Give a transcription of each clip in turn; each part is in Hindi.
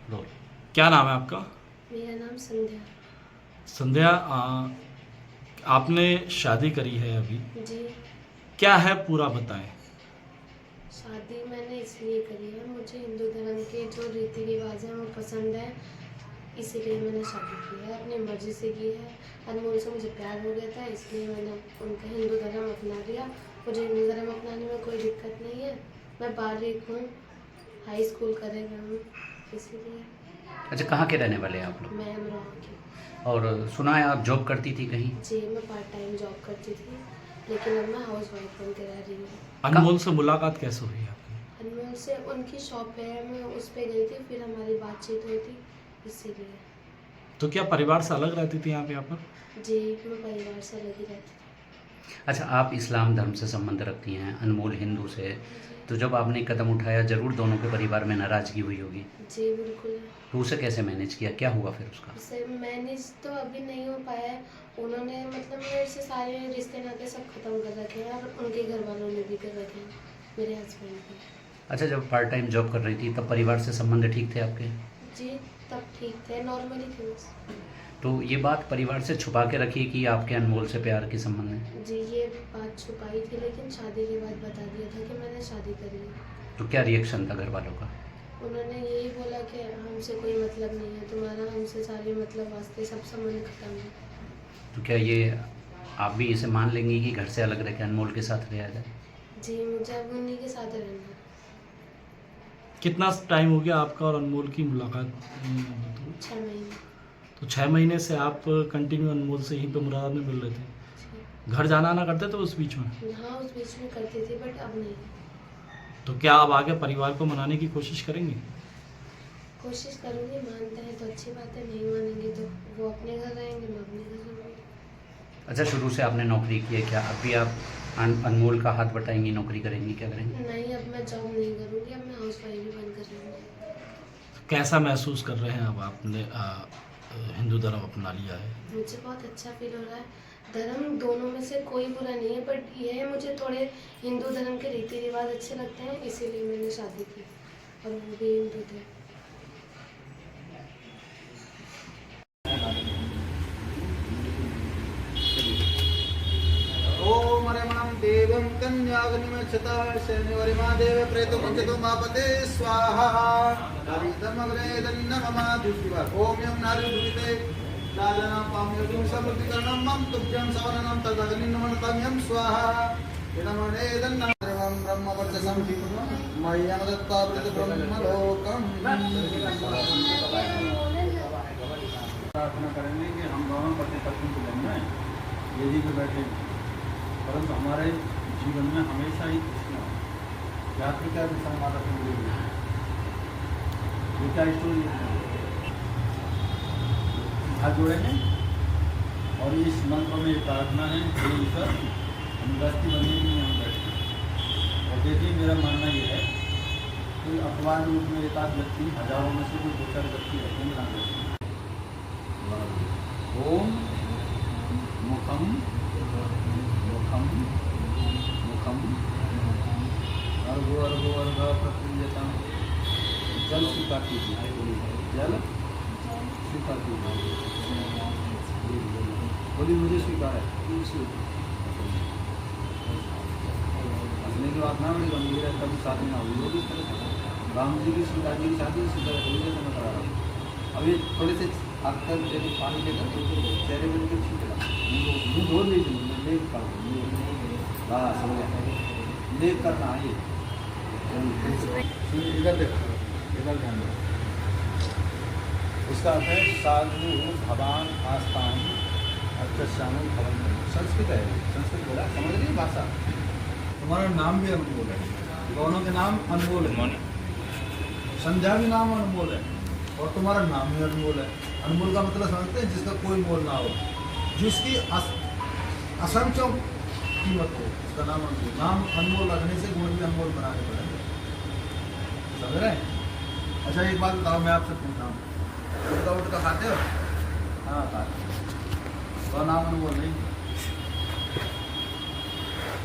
रोल। क्या नाम है आपका? मेरा नाम संध्या। संध्या, आपने शादी करी है अभी, जी। क्या है पूरा बताएं। शादी मैंने इसलिए करी है, मुझे हिंदू धर्म के जो रीति रिवाज हैं वो पसंद है, इसीलिए मैंने शादी की है। अपनी मर्जी से की है। अनमोल से मुझे प्यार हो गया था, इसलिए मैंने उनका हिंदू धर्म अपना लिया। मुझे हिंदू धर्म अपनाने में कोई दिक्कत नहीं है। मैं बालिग हूँ, हाई स्कूल करे हुए हूँ, इसीलिए। अच्छा, कहाँ के रहने वाले हैं आप लोग? मैं अमरोहा की। और सुना है आप जॉब करती थी कहीं? जी, मैं पार्ट टाइम जॉब करती थी, लेकिन अब मैं हाउस वाइफ बन के रह रही हूँ। अनमोल से मुलाकात कैसे हुई आपकी? अनमोल से उनकी शॉप पे है, मैं उस पे गई थी, फिर हमारी बातचीत हुई थी, इसीलिए। तो क्या परिवार से अलग रहती थी आप यहाँ पर? जी, मैं परिवार से अलग ही रहती अच्छा, आप इस्लाम धर्म से संबंध रखती हैं, अनमोल हिंदू से, थी। तो जब आपने कदम उठाया ज़रूर दोनों के परिवार में नाराज़गी हुई होगी, जी बिल्कुल। तो उसे कैसे मैनेज किया, क्या हुआ फिर उसका? उससे मैनेज तो अभी नहीं हो पाया है। उन्होंने मतलब मेरे से सारे रिश्ते नाते सब खत्म कर रखे हैं, और उनके घर वालों ने भी कर रखे हैं, मेरे हस्बैंड भी। अच्छा, जब पार्ट टाइम जॉब कर रही थी तब परिवार से संबंध ठीक थे आपके? जी, तब ठीक थे, नॉर्मली थे बस। तो ये बात परिवार से छुपा के रखी कि आपके अनमोल से प्यार के संबंध है? जी, ये बात छुपाई थी, लेकिन शादी के बाद बता दिया था कि मैंने शादी करी है। तो क्या रिएक्शन था घर वालों का? उन्होंने यही बोला कि हमसे कोई मतलब नहीं है तुम्हारा, हमसे सारे मतलब वास्ते सब संबंध खत्म है। तो क्या ये आप भी इसे मान लेंगी कि घर से अलग रह के अनमोल के साथ रहा जाए? जी, मुझे अब उन्हीं के साथ रहना है। कितना टाइम हो गया आपका और अनमोल की मुलाकात? 6 महीने। तो 6 महीने से आप कंटिन्यू अनमोल से यहीं पे मुरादाबाद में मिल रहे थे? जी। घर जाना आना करते थे उस बीच में? हाँ, उस बीच में करती थी, बट अब नहीं। तो क्या आप आगे परिवार को मनाने की कोशिश करेंगे? कोशिश करूँगी, मानते हैं तो अच्छी बात है, नहीं मानेंगे तो वो अपने घर रहेंगे, मैं अपने घर रहूँगी। अच्छा, शुरू से आपने नौकरी की है, क्या अब भी आप अनमोल का हाथ बटाएंगी, नौकरी करेंगी, क्या करेंगी? नहीं, अब मैं जॉब नहीं करूँगी, अब मैं हाउस वाइफ ही बन कर रहूँगी। कैसा महसूस कर रहे हैं अब आपने हिंदू धर्म अपना लिया है? मुझे बहुत अच्छा फील हो रहा है। धर्म दोनों में से कोई बुरा नहीं है, बट ये है मुझे थोड़े हिंदू धर्म के रीति रिवाज अच्छे लगते हैं, इसीलिए मैंने शादी की, और वो भी हिंदू थे। ओम रमणं देवं कन्याग्निमक्षता शनिवरिमादेव प्रेतमुञ्चतुमापते स्वाहा हरितमग्रेदन्नममाधुशिवा ओम यं नारिदुरिते राजनं पाम्योगुं समृद्धिकरणं मम तुभ्यं सवननं तदग्निन्नमनतं यं स्वाहा इदमनेदन्नं सर्वं ब्रह्मवर्चसं मह्यं दत्ता ब्रह्मलोकम्। प्रार्थना करेंगे कि हम दोनों पति पत्नी के जन्म में वेदी पे बैठे, परंतु हमारे जीवन में हमेशा ही खुशियाँ यात्रिका भी संवाद मिलेगी। ये क्या स्टोरी है, हाथ जोड़े हैं और इस मंत्र में प्रार्थना है, हे ईश्वर हम गृहस्थी बनने के लिए हम बैठे। और देखिए, मेरा मानना ये है कि अखबार रूप में एक आध व्यक्ति हजारों में से कोई 2-4 व्यक्ति रहते हैं। ओम मुखम मुखम मुखम अर्घो अर्घो अर्घ प्रक्रियता जल स्वीकार कीजिए, जल स्वीकार कीजिए। बोली मुझे स्वीकार है, हंसने की बात ना बड़ी गंभीर है, कभी शादी ना हुई होगी इस तरह से। राम जी की सीता जी की शादी इसी तरह से मैं करा रहा हूँ। अभी थोड़े से अक्सर जैसे पानी लेकर चेहरे पर लेकर छीट रहा मुँह धो लीजिए, लेप कर बस हो गया, लेप करना है ये। इधर देखो, इधर ध्यान दो। इसका अर्थ है साधु भवान आस्थान अक्षश्याम भवन। संस्कृत है, संस्कृत बोला, समझ रही भाषा। तुम्हारा नाम भी अनमोल है, दोनों के नाम अनमोल है। संध्या भी नाम अनमोल है और तुम्हारा नाम भी अनमोल है। अनमोल का मतलब समझते हैं, जिसका कोई मोल ना हो, जिसकी असंख्य कीमत हो, उसका नाम अनमोल। नाम अनमोल रखने से गुण भी अनमोल बनाने पड़ेंगे, समझ रहे हैं? अच्छा, एक बात बताओ, मैं आपसे पूछता हूँ, उठ का खाते हो? हाँ खाते। तो नाम अनमोल नहीं,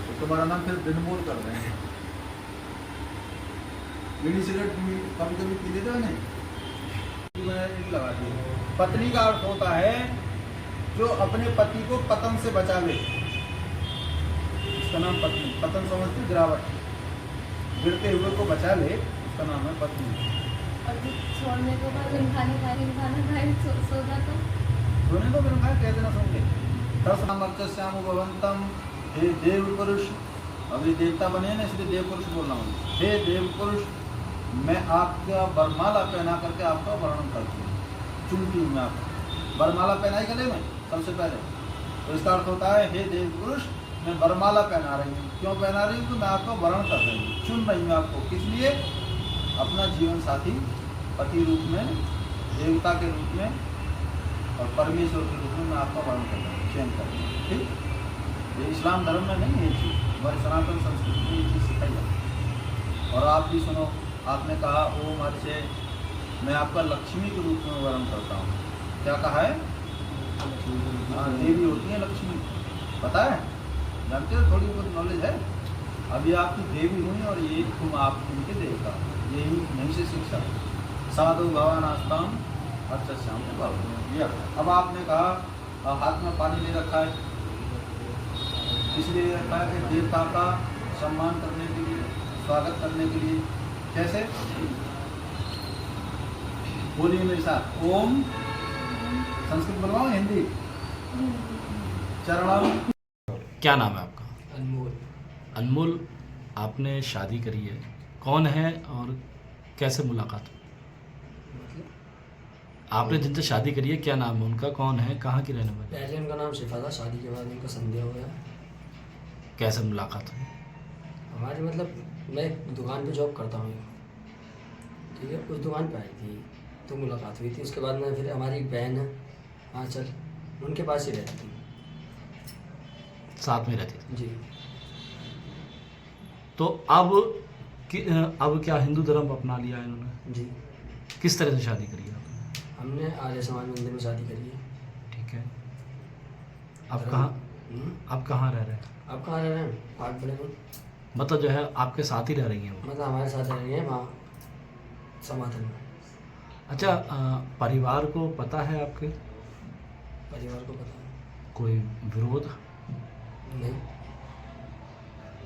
तो तुम्हारा नाम फिर बिनमोल कर रहे हैं। बीड़ी सिगरेट कभी कभी पी लेते हो नहीं? लगाती है। पत्नी का अर्थ होता है जो अपने पति को पतन से बचावे, इसका नाम पत्नी। पतन समझते गिरावट, गिरते हुए को बचा ले, उसका नाम है पत्नी। और फिर छोड़ने के बाद खाना खाए सो जाता। सोने को बिना खाए कहते ना सोंगे। तस्याम भवंतम, हे देव पुरुष, अभी देवता बने ना इसलिए देव पुरुष बोल रहा हूँ। हे देव पुरुष, मैं आपका वरमाला पहना करके आपका वर्णन करती हूँ, चुनती हूँ मैं आपको। वरमाला पहनाई गले में सबसे पहले, तो इसका अर्थ होता है हे देव पुरुष, मैं वरमाला पहना रही हूँ। क्यों पहना रही हूँ? तो मैं आपका वर्णन कर रही हूँ, चुन रही हूँ आपको। किस लिए? अपना जीवन साथी पति रूप में, देवता के रूप में और परमेश्वर के रूप में मैं आपका वर्णन कर रहा हूँ, चयन कर रही हूँ। ठीक, ये इस्लाम धर्म में नहीं है ये चीज़, हमारी सनातन संस्कृति में ये चीज़ सिखाई जाती है। और आप भी सुनो, आपने कहा ओम अर्चे, मैं आपका लक्ष्मी के रूप में वर्णन करता हूँ। क्या कहा है? हाँ, देवी होती है लक्ष्मी, पता है, जानते हो, थोड़ी बहुत नॉलेज है। अभी आपकी देवी हुई और ये तुम आप उनके देवता, यही नहीं से शिक्षा। साधु भवान आस्ताम अच्छा श्याम बाबू। अब आपने कहा हाथ में पानी ले रखा है, इसलिए ले रखा है कि देवता का सम्मान करने के लिए, स्वागत करने के लिए। कैसे? बोलिए मेरे साथ, ओम, संस्कृत बोलवाओ हिंदी, चरणम। क्या नाम है आपका? अनमोल। अनमोल, आपने शादी करी है, कौन है और कैसे मुलाकात हुई? आपने जिनसे शादी करी है क्या नाम है उनका, कौन है, कहाँ की रहने वाली? पहले उनका नाम शिफा था, शादी के बाद उनका संदेह हो गया। कैसे मुलाकात हुई? हमारी मतलब मैं दुकान पे जॉब करता हूँ, ठीक है, उस दुकान पे आई थी तो मुलाकात हुई थी। उसके बाद में फिर हमारी एक बहन है आंचल, उनके पास ही रहती थी। साथ में रहती थी? जी। तो अब क्या हिंदू धर्म अपना लिया है इन्होंने? जी। किस तरह से शादी करी है आपने? हमने आर्य समाज मंदिर में शादी करी है। ठीक है। अब कहाँ रह रहे हैं? अब कहाँ रह रहे हैं? पाक बड़े में। मतलब जो है आपके साथ ही रह रही हैं वो? मतलब हमारे साथ रह रही है वहाँ समाधन में। अच्छा, परिवार को पता है आपके? परिवार को पता है। कोई विरोध? नहीं।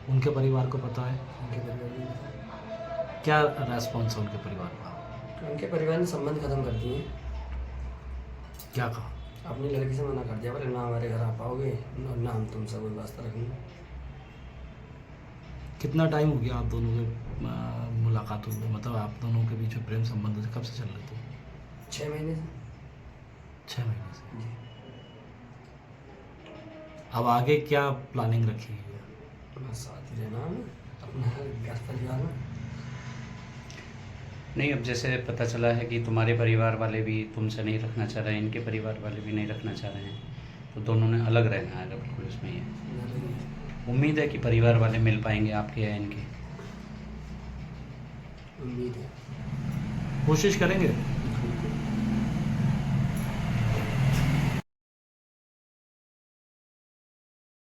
उनके परिवार को पता है? उनके परिवार को पता है। क्या रेस्पॉन्स है उनके परिवार का? उनके परिवार ने संबंध खत्म कर दिए। क्या कहा? अपनी लड़की से मना कर दिया, बोले ना हमारे घर आ पाओगे, ना हम तुमसे कोई वास्ता रखेंगे। कितना टाइम हो गया आप दोनों के मुलाकात हुई? मतलब आप दोनों के बीच में प्रेम संबंध कब से चल रहे थे? 6 महीने से। 6 महीने से। जी। अब आगे क्या प्लानिंग रखी है? बस साथ ही रहना है अपना घर परिवार में। नहीं, अब जैसे पता चला है कि तुम्हारे परिवार वाले भी तुमसे नहीं रखना चाह रहे हैं, इनके परिवार वाले भी नहीं रखना चाह रहे हैं, तो दोनों ने अलग रहना है बिल्कुल। इसमें ये उम्मीद है कि परिवार वाले मिल पाएंगे आपके या इनके? उम्मीद है। कोशिश करेंगे?